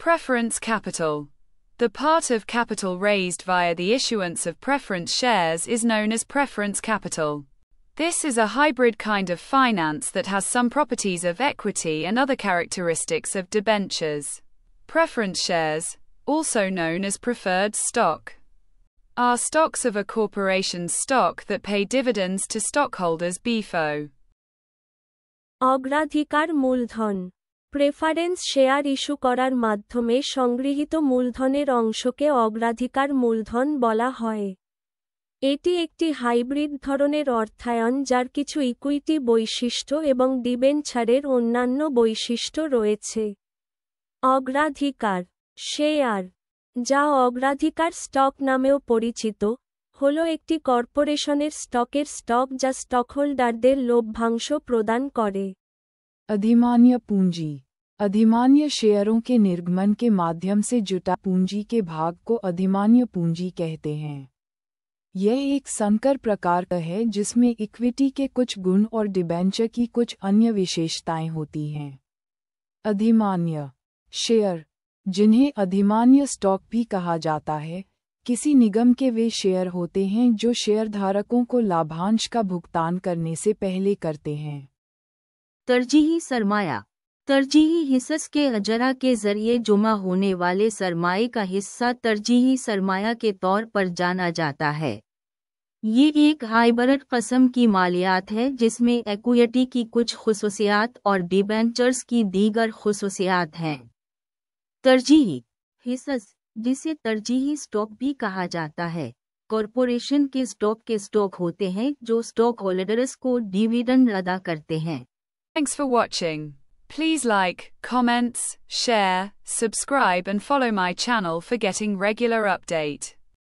Preference capital. The part of capital raised via the issuance of preference shares is known as preference capital. This is a hybrid kind of finance that has some properties of equity and other characteristics of debentures. Preference shares, also known as preferred stock, are stocks of a corporation's stock that pay dividends to stockholders before. অগ্রাধিকার মূলধন। Preference share issue করার মাধ্যমে সংগৃহীত মূলধনের অংশকে অগ্রাধিকার মূলধন বলা হয়। এটি একটি হাইব্রিড ধরনের অর্থায়ন যার কিছু ইকুইটি বৈশিষ্ট্য এবং ডিবেঞ্চারের অন্যান্য বৈশিষ্ট্য রয়েছে। অগ্রাধিকার শেয়ার, যা অগ্রাধিকার স্টক নামেও পরিচিত, হল একটি কর্পোরেশনের স্টকের স্টক যা স্টকহোল্ডারদের লভ্যাংশ প্রদান করে। अधिमान्य पूंजी। अधिमान्य शेयरों के निर्गमन के माध्यम से जुटा पूंजी के भाग को अधिमान्य पूंजी कहते हैं। यह एक संकर प्रकार है जिसमें इक्विटी के कुछ गुण और डिबेंचर की कुछ अन्य विशेषताएं होती हैं। अधिमान्य शेयर, जिन्हें अधिमान्य स्टॉक भी कहा जाता है, किसी निगम के वे शेयर होते हैं जो शेयरधारकों को लाभांश का भुगतान करने से पहले करते हैं। तरजीही सरमाया। तरजीही हिस्स के अजरा के जरिए जमा होने वाले सरमाए का हिस्सा तरजीही सरमाया के तौर पर जाना जाता है। ये एक हाइब्रिड किस्म की मालियात है जिसमें इक्विटी की कुछ खुसूसियात और डिबेंचर्स की दीगर खुसूसियात हैं। तरजीही हिस्स, जिसे तरजीही स्टॉक भी कहा जाता है, कॉरपोरेशन के स्टॉक होते हैं जो स्टॉक होल्डर्स को डिविडेंड अदा करते हैं। Thanks for watching. Please like, comments, share, subscribe and follow my channel for getting regular update.